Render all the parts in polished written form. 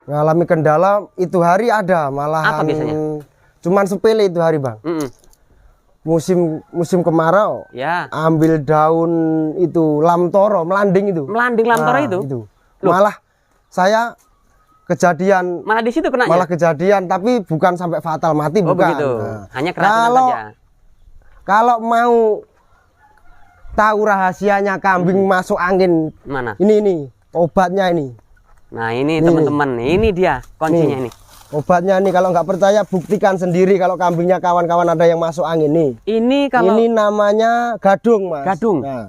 Ngalami kendala itu hari ada malahan. Apa biasanya? Cuman sepele itu hari bang. Musim kemarau. Ya. Ambil daun itu lamtoro, melanding itu. Melanding lamtoro itu? Malah saya kejadian. Malah di situ kena. Malah kejadian, tapi bukan sampai fatal mati, bukan. Begitu. Hanya keracunan saja. Kalau mau tahu rahasianya kambing masuk angin, mana? Ini obatnya ini. Nah ini teman-teman, ini dia kuncinya ini. Obatnya nih, kalau nggak percaya buktikan sendiri kalau kambingnya kawan-kawan ada yang masuk angin nih. Ini namanya gadung, Mas. Gadung. Nah.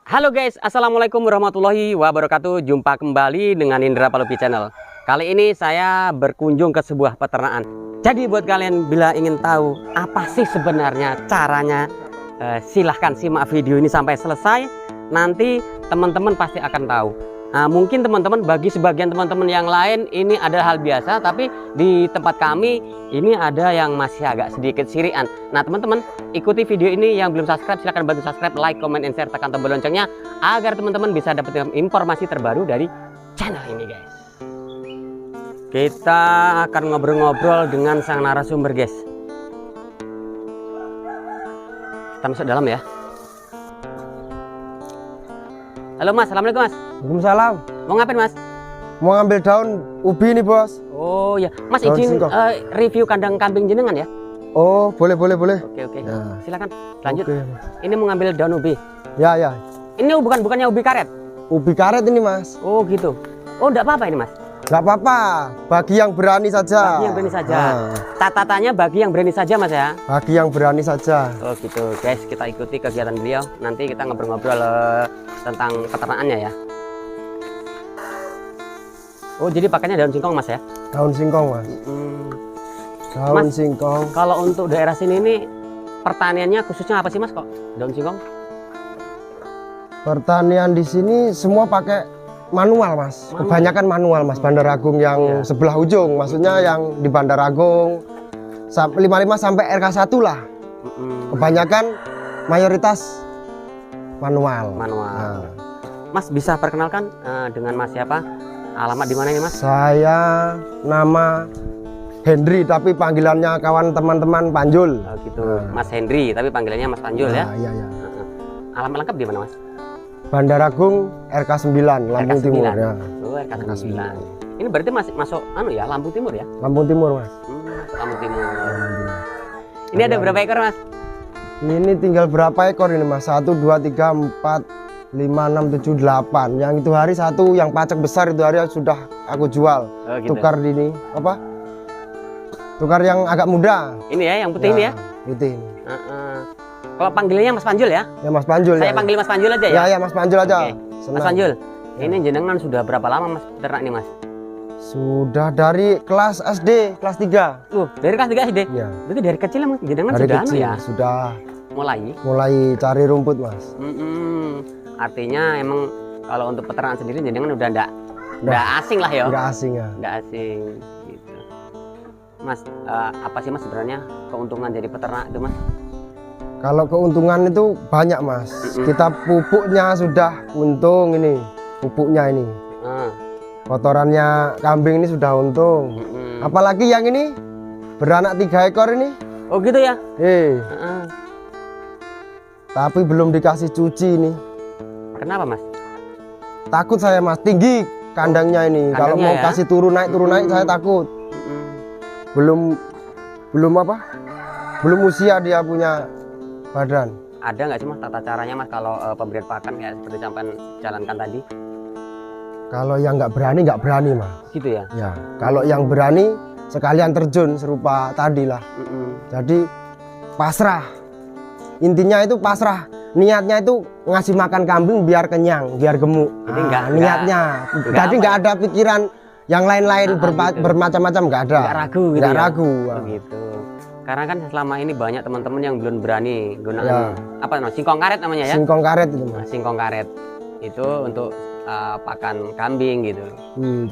Halo guys, assalamualaikum warahmatullahi wabarakatuh. Jumpa kembali dengan Indra Palupi Channel. Kali ini saya berkunjung ke sebuah peternakan. Jadi buat kalian bila ingin tahu apa sih sebenarnya caranya, silahkan simak video ini sampai selesai. Nanti teman-teman pasti akan tahu. Nah, mungkin teman-teman, bagi sebagian teman-teman yang lain ini adalah hal biasa, tapi di tempat kami ini ada yang masih agak sedikit sirian. Nah teman-teman, ikuti video ini. Yang belum subscribe silahkan bantu subscribe, like, comment, and share, tekan tombol loncengnya agar teman-teman bisa dapat informasi terbaru dari channel ini guys. Kita akan ngobrol-ngobrol dengan sang narasumber guys. Kita masuk dalam ya. Halo Mas, assalamualaikum Mas. Waalaikumsalam. Mau ngapain Mas? Mau ngambil daun ubi nih bos. Oh ya, Mas daun izin review kandang kambing jenengan ya? Oh boleh. Oke. Ya. Silakan lanjut. Oke. Ini mau ngambil daun ubi. Ya. Ini bukannya ubi karet? Ubi karet ini Mas. Oh gitu. Oh enggak apa-apa ini Mas. Gak apa-apa, bagi yang berani saja. Bagi yang berani saja. Catatannya bagi yang berani saja Mas ya. Bagi yang berani saja. Oh gitu guys, kita ikuti kegiatan beliau. Nanti kita ngobrol-ngobrol tentang peternakannya ya. Oh jadi pakainya daun singkong Mas ya? Daun singkong Mas. Daun Mas, singkong. Kalau untuk daerah sini ini pertaniannya khususnya apa sih Mas kok daun singkong? Pertanian di sini semua pakai manual Mas. Kebanyakan manual Mas. Bandar Agung yang sebelah ujung, maksudnya yang di Bandar Agung 55 sampai RK1 lah. Kebanyakan mayoritas manual. Nah. Mas bisa perkenalkan dengan Mas siapa? Alamat di mana ini Mas? Saya nama Hendri, tapi panggilannya kawan teman-teman Panjul. Oh gitu. Mas Hendri, tapi panggilannya Mas Panjul ya? Iya. Alamat lengkap di mana Mas? Bandar Agung RK9 Lampung RK9. Timur ya. Oh, RK9. Ini berarti masih masuk ya Lampung Timur ya? Lampung Timur Mas. Lampung Timur. Ini ada berapa ekor Mas? Ini tinggal berapa ekor ini Mas? 1 2 3 4 5 6 7 8. Yang itu hari satu yang pacak besar itu hari sudah aku jual. Oh, gitu. Tukar di ini apa? Tukar yang agak muda. Ini ya, yang putih ini ya? Putih ini. Kalau panggilannya Mas Panjul ya? Ya Mas Panjul. Saya panggil Mas Panjul aja ya? Ya Mas Panjul aja. Oke. Mas Panjul, ini jenengan sudah berapa lama Mas peternak ini Mas? Sudah dari kelas SD, kelas 3. Dari kelas 3 SD? Ya. Berarti dari kecil Mas jenengan dari sudah kecil, ya? Sudah mulai cari rumput Mas. Artinya emang kalau untuk peternakan sendiri jenengan udah enggak asing lah ya? Enggak asing ya. Enggak asing gitu. Mas, apa sih Mas sebenarnya keuntungan jadi peternak itu Mas? Kalau keuntungan itu banyak Mas. Kita pupuknya sudah untung ini. Pupuknya ini. Kotorannya kambing ini sudah untung. Apalagi yang ini beranak 3 ekor ini. Oh gitu ya? Tapi belum dikasih cuci ini. Kenapa Mas? Takut saya Mas, tinggi kandangnya ini. Kalau mau ya? kasih turun naik saya takut. Belum apa? Belum usia dia punya badan. Ada nggak sih Mas tata caranya Mas kalau pemberian pakan kayak seperti sampai jalankan tadi? Kalau yang nggak berani Mas. Gitu ya? Ya. Kalau yang berani sekalian terjun serupa tadi lah. Jadi pasrah. Intinya itu pasrah. Niatnya itu ngasih makan kambing biar kenyang, biar gemuk. Jadi niatnya. Jadi nggak ada pikiran yang lain-lain gitu. Bermacam-macam nggak ada. Nggak ragu gitu. Nggak ragu. Gitu. Karena kan selama ini banyak teman-teman yang belum berani gunakan apa namanya, singkong karet namanya ya? Singkong karet itu Mas. Singkong karet itu untuk pakan kambing gitu.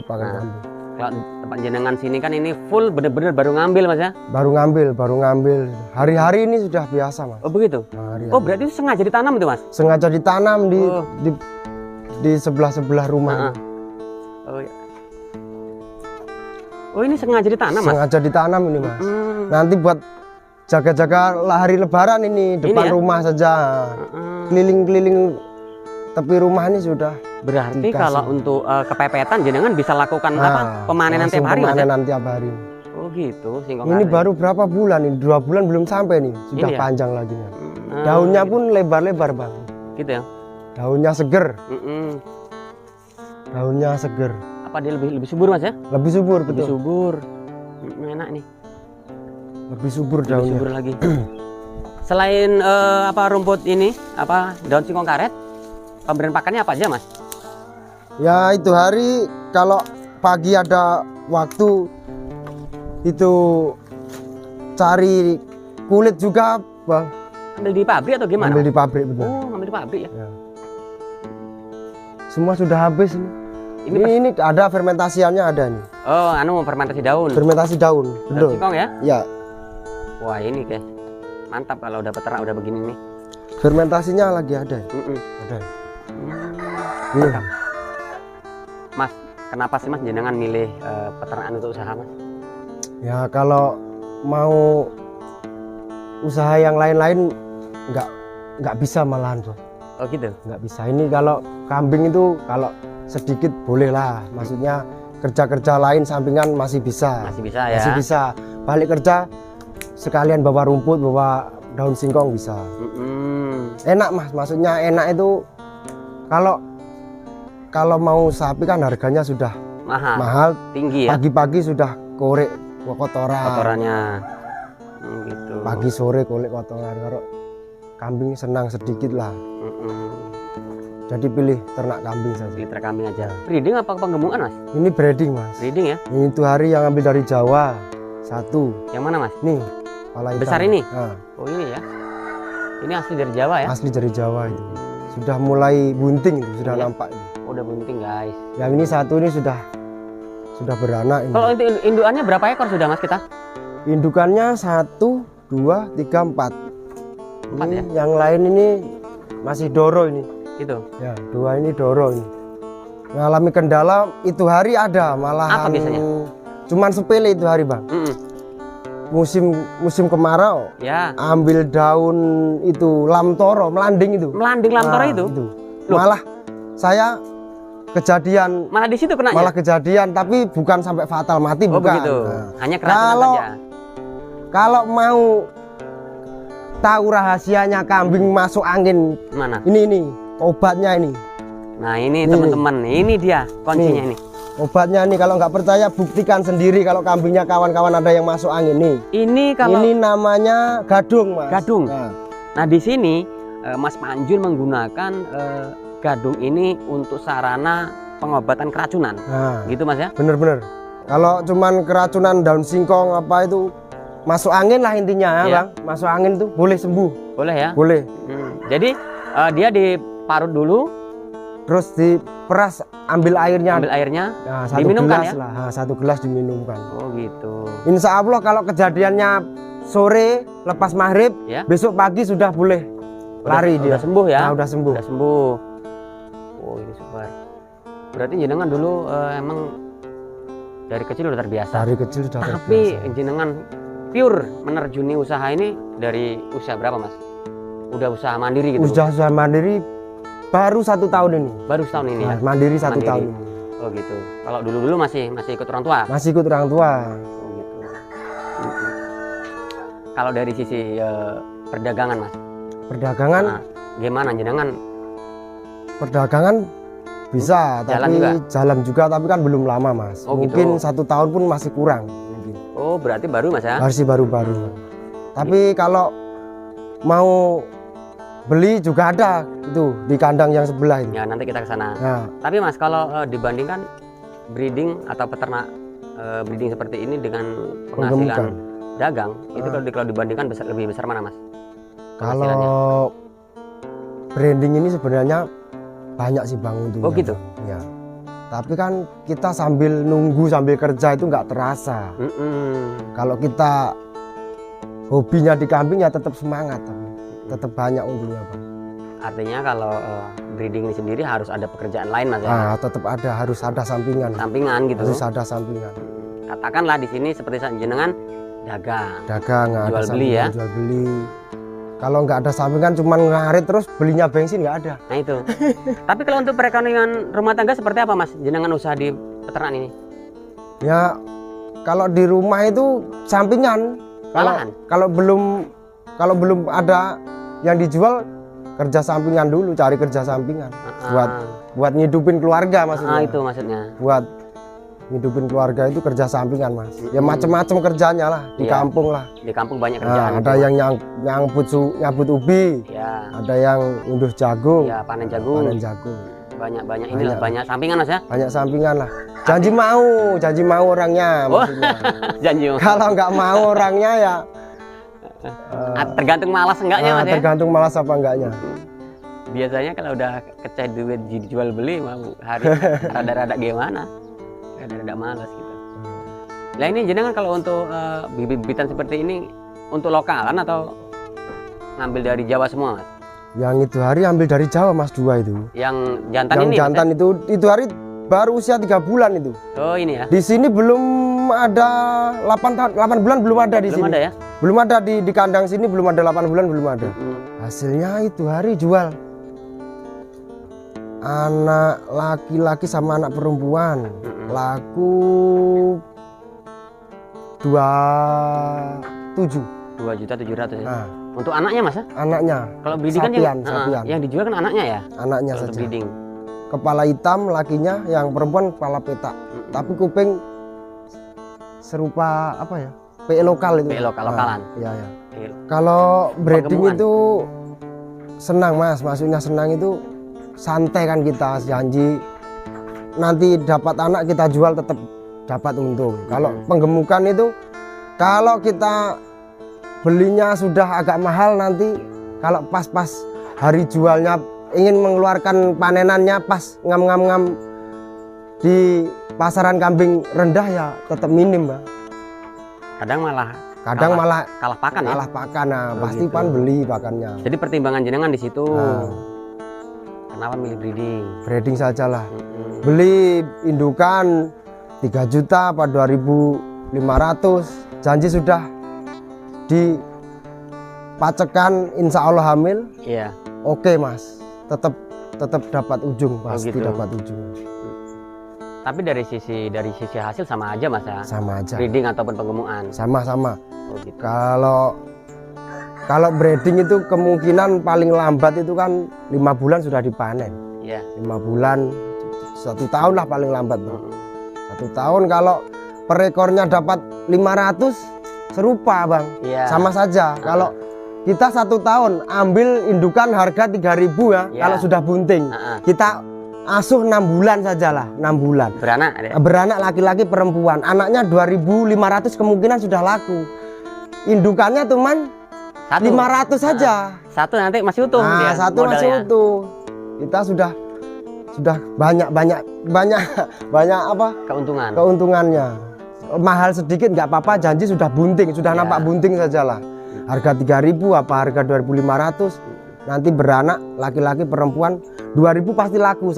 Pakan kambing. Kalau tempat jenengan sini kan ini full bener-bener baru ngambil Mas ya? Baru ngambil. Hari-hari ini sudah biasa Mas. Oh begitu? Hari-hari. Oh berarti itu sengaja ditanam itu Mas? Sengaja ditanam Oh. di sebelah rumah. Oh iya. Oh ini sengaja ditanam Mas? Sengaja ditanam ini Mas. Hmm. Nanti buat jaga-jaga hari lebaran ini depan ya? rumah saja. Keliling-keliling tepi rumah ini sudah. Berarti Dikasih. kalau untuk kepepetan jenengan bisa lakukan pemanenan tiap hari Mas? Ya? Pemanenan tiap hari. Oh gitu, singkong Ini karet. baru berapa bulan ini? 2 bulan belum sampai nih. Sudah Ini ya? panjang lagi. Daunnya pun lebar-lebar Bang. Gitu ya? Daunnya seger. Mm-mm. Daunnya seger. Apa dia lebih subur Mas ya? Lebih subur Lebih betul. subur. Enak nih. Lebih subur Lebih daunnya. subur lagi. Selain rumput ini, daun singkong karet, pemberian pakannya apa aja Mas? Ya itu hari kalau pagi ada waktu itu cari kulit juga Bang. Ambil di pabrik atau gimana? Ambil di pabrik betul. Oh, ambil di pabrik ya. Ya. Semua sudah habis ini. Ini ada fermentasiannya ada nih. Oh, fermentasi daun. Fermentasi daun. Daun Betul. singkong ya? Ya, Wah, ini guys. Mantap kalau udah peternak udah begini nih. fermentasinya lagi ada. Mm-mm. Ada. Hmm. Iya. Mas, kenapa sih Mas jenengan milih peternakan untuk usaha Mas? Ya kalau mau usaha yang lain-lain nggak bisa malahan Bro. Oh gitu. Nggak bisa. Ini kalau kambing itu kalau sedikit boleh lah. Maksudnya kerja-kerja lain sampingan masih bisa. Masih bisa ya. Masih bisa. Balik kerja sekalian bawa rumput, bawa daun singkong bisa. Mm-mm. Enak Mas. Maksudnya enak itu kalau mau sapi kan harganya sudah mahal. Tinggi ya. Pagi-pagi sudah korek kotoran. Kotorannya. Gitu. Pagi sore korek kotoran. Kalau kambing senang sedikit lah. Mm-mm. Jadi pilih ternak kambing saja. Liter kambing aja. Breeding apa penggemukan Mas? Ini breeding Mas. Breeding ya. Ini itu hari yang ambil dari Jawa. Satu. Yang mana Mas? Nih. Kepala ikan. Besar ini? Nah, Oh ini ya. Ini asli dari Jawa ya. asli dari Jawa itu. Sudah mulai bunting itu, sudah Iya. nampak ini. Oh, udah bunting guys. Yang ini satu ini sudah beranak ini. Kalau indukannya berapa ekor sudah Mas kita? Indukannya 1, 2, 3, 4. 4 ya. Yang lain ini masih doro ini. Itu. Ya, 2 ini doro ini. Mengalami kendala itu hari ada malahan. Apa biasanya? Cuman sepele itu hari Bang. Mm-mm. Musim kemarau Ya. ambil daun itu lamtoro, melanding itu. Melanding lamtoro Nah, itu. Loh. Malah saya kejadian Malah di situ kena malah kejadian tapi bukan sampai fatal mati Oh bukan. begitu. Nah, Hanya keracunan Kalau- saja. kalau mau tahu rahasianya kambing masuk angin Mana? ini obatnya ini. Nah, ini Nih, teman-teman. Ini dia kuncinya ini. Obatnya nih kalau nggak percaya buktikan sendiri kalau kambingnya kawan-kawan ada yang masuk angin nih. Ini kalau Ini namanya gadung Mas. Gadung. Nah, Nah, di sini Mas Panjun menggunakan gadung ini untuk sarana pengobatan keracunan. nah, Gitu Mas ya? bener-bener. Kalau cuman keracunan daun singkong apa itu masuk angin lah intinya ya Iya. Bang. Masuk angin tuh boleh sembuh. Boleh ya? Boleh. Jadi dia diparut dulu, Terus diperas ambil airnya. ambil airnya. Nah, satu diminumkan gelas ya? lah. Nah, 1 gelas diminumkan. Oh gitu. Insya Allah kalau kejadiannya sore lepas maghrib, Ya. besok pagi sudah boleh lari dia. Udah sembuh ya? Nah, udah sembuh. Udah sembuh. Oh ini super. Berarti jenengan dulu emang dari kecil udah terbiasa. Dari kecil sudah Tapi terbiasa. jenengan pure menerjuni usaha ini dari usia berapa Mas? Udah usaha mandiri gitu? Usaha mandiri baru 1 tahun ini. Baru setahun ini ya? Nah, mandiri 1 Mandiri. tahun ini. Oh gitu. Kalau dulu masih ikut orang tua? Masih ikut orang tua. Oh gitu. Kalau dari sisi perdagangan Mas? Perdagangan, Nah, gimana jenengan? perdagangan bisa, Jalan tapi juga? jalan juga, tapi kan belum lama Mas. Oh, Mungkin gitu. 1 tahun pun masih kurang. Mungkin. Oh berarti baru Mas ya? Masih baru-baru. Tapi kalau mau beli juga ada itu di kandang yang sebelah ini. Ya nanti kita ke sana. Nah, Tapi Mas kalau dibandingkan breeding atau peternak breeding seperti ini dengan penghasilan Penggemukan. dagang, itu kalau dibandingkan lebih besar mana Mas? Penghasilannya? kalau branding ini sebenarnya banyak sih Bang untungnya. Oh, gitu? Ya. Tapi kan kita sambil nunggu sambil kerja itu nggak terasa. Kalau kita hobinya di kambing ya tetap semangat, tapi tetap banyak untungnya Bang. Artinya kalau breeding ini sendiri harus ada pekerjaan lain Mas ya? Ah, tetap ada, harus ada sampingan. Sampingan gitu. Harus ada sampingan. Katakanlah di sini seperti jenengan dagang. Dagang, Jual ada beli ya? Jual beli. Kalau nggak ada sampingan cuma ngarit terus belinya bensin nggak ada. Nah itu. Tapi kalau untuk perekonomian rumah tangga seperti apa Mas? Jenengan usaha di peternak ini? Ya kalau di rumah itu sampingan. Kalau belum ada yang dijual, kerja sampingan dulu, cari kerja sampingan buat ngidupin keluarga maksudnya. Itu maksudnya. Buat ngidupin keluarga itu kerja sampingan Mas. Ya macam-macam kerjanya lah di kampung lah. Di kampung banyak kerjaan. Ada yang nyabut ubi, ada yang unduh jagung, panen jagung. Banyak inilah banyak sampingan Mas ya. Banyak sampingan lah. Janji mau orangnya maksudnya. Janji. Kalau nggak mau orangnya ya tergantung malas enggaknya Mas ya. Tergantung malas apa enggaknya. Biasanya kalau udah keceh duit dijual beli mau hari rada-rada gimana? Rada-rada malas gitu. Nah ini jenengan kalau untuk bibit-bibitan seperti ini untuk lokalan atau ngambil dari Jawa semua Mas? Yang itu hari ambil dari Jawa Mas, 2 itu. Yang jantan yang ini? Yang jantan itu hari baru usia 3 bulan itu. Oh ini ya? Di sini belum ada 8 bulan belum ada di sini. Belum ada ya? Belum ada di kandang sini, belum ada 8 bulan belum ada. Hasilnya itu hari jual anak laki-laki sama anak perempuan laku 2.700.000 ya? Untuk anaknya Mas ya? Anaknya. Kalau breeding kan sapian. Yang dijual kan anaknya ya? Anaknya saja. Breeding. Kepala hitam lakinya, yang perempuan kepala petak. Tapi kuping serupa apa ya? PE lokal itu. PE lokalan. Iya ya. Kalau breeding itu senang Mas, maksudnya senang itu santai kan, kita janji nanti dapat anak kita jual tetap dapat untung. Kalau penggemukan itu kalau kita belinya sudah agak mahal, nanti kalau pas-pas hari jualnya ingin mengeluarkan panenannya pas ngam di pasaran kambing rendah ya tetap minim Mbak. Kadang malah kalah pakan ya? Kalah pakan, pasti gitu. Pan beli pakannya. Jadi pertimbangan jenengan di situ. Kenapa milih breeding? Breeding sajalah. Beli indukan 3 juta pada 2.500. Janji sudah dipacekan insya Allah hamil. Iya. Oke Mas, tetap dapat ujung, pasti gitu. Dapat ujung. Tapi dari sisi hasil sama aja Mas ya? Sama aja. Breeding ataupun penggemukan? Sama. Gitu. Kalau breeding itu kemungkinan paling lambat itu kan 5 bulan sudah dipanen. Iya. 5 bulan, 1 tahun lah paling lambat. 1 tahun kalau per ekornya dapat 500 serupa Bang. Iya. Sama saja. Kalau kita 1 tahun ambil indukan harga 3.000 ya. Kalau sudah bunting. Kita asuh 6 bulan sajalah, 6 bulan. Beranak laki-laki perempuan. Anaknya 2.500 kemungkinan sudah laku. Indukannya cuman 500 saja. Satu nanti masih utuh. Satu modalnya. Masih utuh. Kita sudah banyak apa? Keuntungannya. Mahal sedikit nggak apa-apa, janji sudah bunting, sudah nampak bunting sajalah. Harga 3.000 apa harga 2.500. Nanti beranak laki-laki perempuan 2.000 pasti laku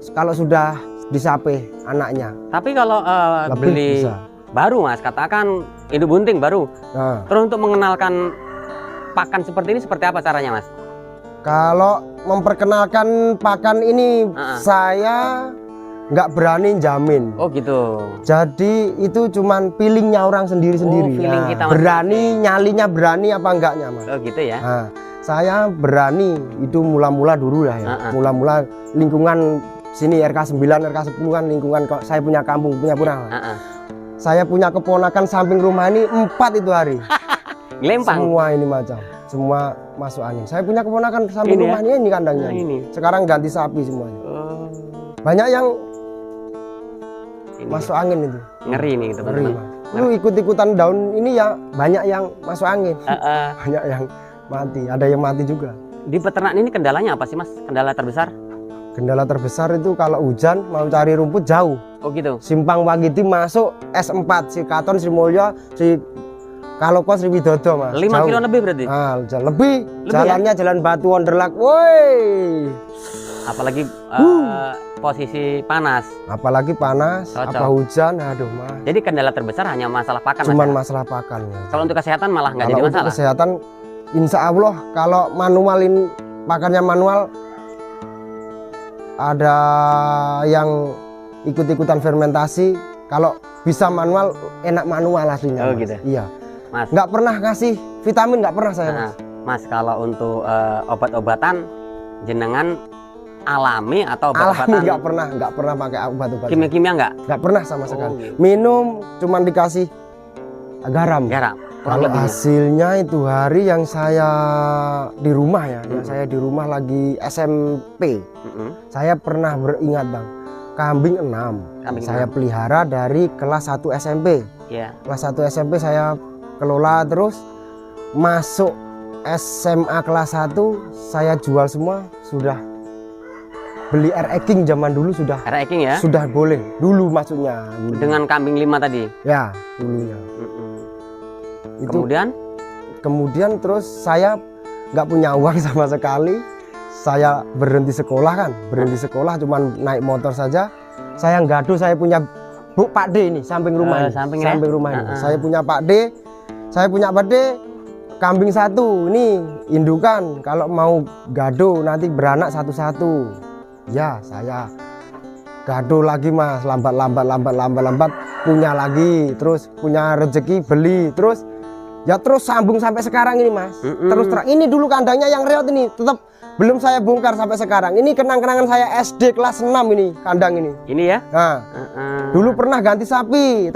kalau sudah disape anaknya. Tapi kalau beli baru Mas, katakan induk bunting baru. Terus untuk mengenalkan pakan seperti ini seperti apa caranya Mas? Kalau memperkenalkan pakan ini saya nggak berani jamin. Oh gitu. Jadi itu cuman feelingnya orang sendiri-sendiri. Feeling kita berani nyalinya berani apa enggaknya Mas? Oh gitu ya. Saya berani itu mula-mula dulu lah ya. Mula-mula lingkungan sini RK 9, RK 10 kan lingkungan saya punya kampung, punya pura. Saya punya keponakan samping rumah ini 4 itu hari. Lempang. Semua ini macam, semua masuk angin. Saya punya keponakan samping rumahnya ini kandangnya. Sekarang ganti sapi semuanya. Banyak yang masuk angin itu. Ngeri nih teman-teman. Lu ikut-ikutan daun ini ya banyak yang masuk angin. Banyak yang mati, ada yang mati juga. Di peternak ini kendalanya apa sih Mas? Kendala terbesar? Kendala terbesar itu kalau hujan mau cari rumput jauh. Oh gitu. Simpang Wagiti masuk S4, si Katon, Sri Mulyo, si Kaloko, Sri Widodo mas. 5 jauh. kilo lebih berarti. Nah, lebih. Lebih Jalannya jalan batu Wonderlag. Woi. Apalagi posisi panas. Apalagi panas, Cocok. apa hujan, aduh mas. Jadi kendala terbesar hanya masalah pakan. Cuman Mas, ya? masalah pakan. Ya. Kalau untuk kesehatan malah nggak Kalau jadi untuk masalah. kesehatan, insya Allah kalau manualin pakannya manual, ada yang ikut-ikutan fermentasi. Kalau bisa manual, enak manual aslinya. Oh mas. gitu. Iya. Mas. Nggak pernah kasih vitamin, nggak pernah saya. Nah, Mas. Mas kalau untuk obat-obatan jenengan alami atau Alami obat-obatan nggak pernah pakai obat-obatan. kimia-kimia nggak? Nggak pernah sama Oh, sekali. gitu. Minum cuman dikasih garam. Garam. Kurang Kalau lebihnya. hasilnya itu hari yang saya di rumah ya, yang saya di rumah lagi SMP, saya pernah beringat bang, kambing 6 Kambing saya 6. pelihara dari kelas 1 SMP. Iya. Kelas 1 SMP saya kelola terus, masuk SMA kelas 1 saya jual semua, sudah beli air eking zaman dulu sudah Air eking ya. sudah boleh dulu maksudnya dulu. Dengan kambing 5 tadi. Ya dulunya itu kemudian terus saya nggak punya uang sama sekali, saya berhenti sekolah cuman naik motor saja. Saya ngadu, saya punya Pak D ini samping rumah ini. samping rumah ini Uh-uh. saya punya Pak D kambing 1 ini indukan, kalau mau gado nanti beranak satu-satu. Ya saya gado lagi mas, lambat punya lagi, terus punya rezeki beli, terus sambung sampai sekarang ini mas. Terus ini dulu kandangnya yang reot ini tetap belum saya bongkar sampai sekarang. Ini kenang-kenangan saya SD kelas 6 ini kandang ini. Ini ya. Nah, dulu pernah ganti sapi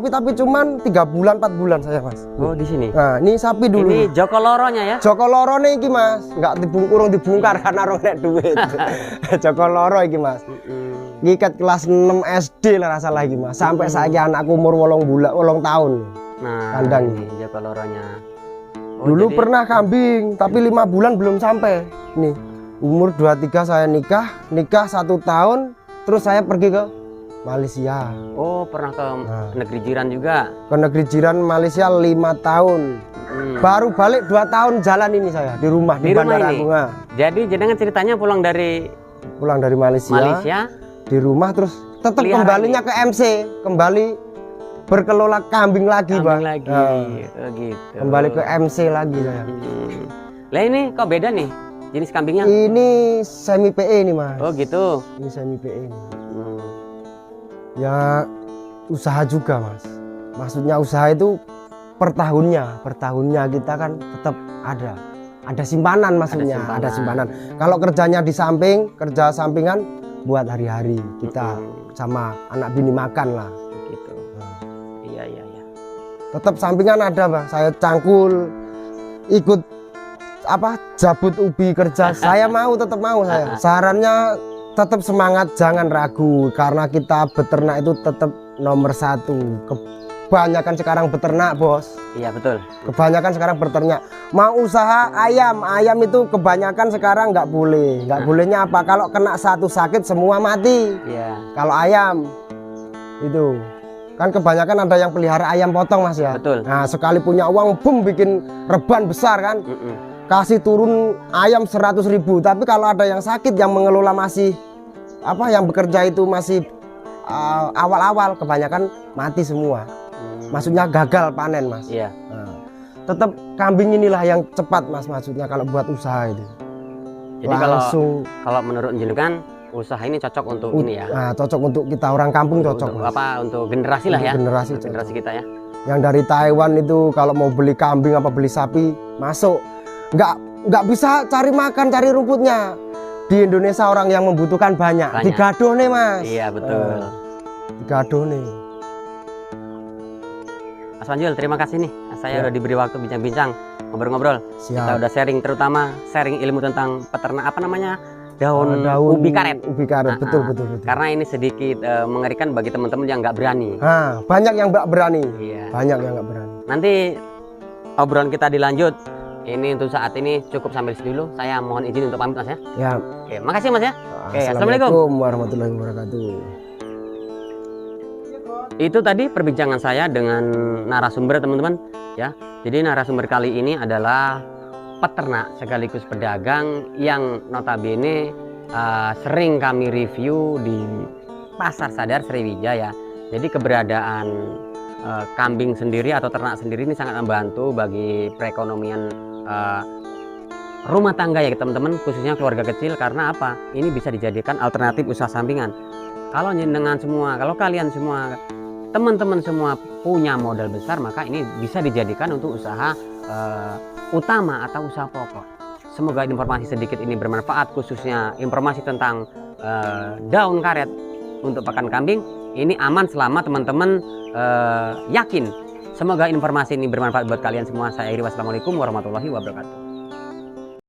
tapi cuman 3 bulan 4 bulan saya mas. Oh di sini. Nah ini sapi dulu. Ini Joko Loronya ya. Joko Loro nih iki mas, nggak dibongkar karena orang nek duit. Joko Loro iki mas. Ngikat kelas 6 SD lah rasa lagi mas. Sampai saiki anakku umur 8 tahun. Nah, Kandang. ini Joko Loronya. Oh, Dulu jadi- pernah kambing, tapi 5 bulan belum sampai. Nih, umur 23 saya nikah 1 tahun, terus saya pergi ke Malaysia. Oh pernah ke Nah. negeri jiran juga. Ke negeri jiran Malaysia 5 tahun. Baru balik 2 tahun jalan ini saya di rumah Di rumah Bandara ini? Agung. Nah, Jadi jenengan ceritanya pulang dari pulang dari Malaysia. di rumah terus tetap Pelihara kembalinya ini? ke MC, kembali berkelola kambing lagi, Kambing Bang. lagi. Nah, Oh, gitu. kembali ke MC lagi saya. Lah ini kok beda nih jenis kambingnya? Ini semi PE nih, Mas. Oh gitu. Ini semi PE nih. Hmm. Ya usaha juga, Mas. Maksudnya usaha itu per tahunnya kita kan tetap ada simpanan maksudnya, ada simpanan. Kalau kerjanya di samping, kerja sampingan buat hari-hari kita sama anak bini makan lah. Gitu. Iya. Tetap sampingan ada bang, saya cangkul ikut jabut ubi kerja, tetap mau saya. Sarannya tetap semangat, jangan ragu, karena kita beternak itu tetap nomor 1. Kebanyakan sekarang beternak bos, Iya betul. kebanyakan sekarang beternak. Mau usaha ayam itu kebanyakan sekarang nggak bolehnya apa, kalau kena satu sakit semua mati. Iya. Kalau ayam itu kan kebanyakan ada yang pelihara ayam potong mas ya. Betul. Nah sekali punya uang boom bikin reban besar kan, kasih turun ayam 100.000. Tapi kalau ada yang sakit, yang mengelola masih yang bekerja itu masih awal-awal, kebanyakan mati semua. Maksudnya gagal panen mas. Iya. Nah, tetap kambing inilah yang cepat mas, maksudnya kalau buat usaha itu. Jadi Langsung kalau menurut jenengan usaha ini cocok untuk ini ya. Nah, cocok untuk kita orang kampung, cocok Untuk mas. untuk generasi lah ya. Untuk generasi Untuk cocok. generasi kita ya. Yang dari Taiwan itu kalau mau beli kambing apa beli sapi masuk, nggak bisa cari makan, cari rumputnya. Di Indonesia orang yang membutuhkan banyak. Digadoh nih mas. Iya betul. Digadoh nih. Mas Panjul, terima kasih nih. Saya Ya. udah diberi waktu bincang-bincang, ngobrol-ngobrol. Kita Siap. udah sharing, terutama sharing ilmu tentang peternak daun ubi karet. Ubi karet, betul. Karena ini sedikit mengerikan bagi teman-teman yang nggak berani. Nah, banyak yang nggak berani. Iya. Banyak yang nggak berani. Nanti obrolan kita dilanjut ini untuk saat ini cukup sampai di sini dulu. Saya mohon izin untuk pamit Mas ya. Ya. Oke, makasih Mas ya. Oke, assalamualaikum Assalamualaikum warahmatullahi wabarakatuh. Itu tadi perbincangan saya dengan narasumber teman-teman ya. Jadi narasumber kali ini adalah peternak sekaligus pedagang yang notabene sering kami review di Pasar Sadar Sriwijaya. Jadi keberadaan kambing sendiri atau ternak sendiri ini sangat membantu bagi perekonomian rumah tangga ya teman-teman, khususnya keluarga kecil. Karena apa? Ini bisa dijadikan alternatif usaha sampingan. Kalau kalian semua teman-teman semua punya modal besar, maka ini bisa dijadikan untuk usaha utama atau usaha pokok. Semoga informasi sedikit ini bermanfaat, khususnya informasi tentang daun karet untuk pakan kambing ini aman selama teman-teman yakin. Semoga informasi ini bermanfaat buat kalian semua. Saya akhiri, wassalamualaikum warahmatullahi wabarakatuh.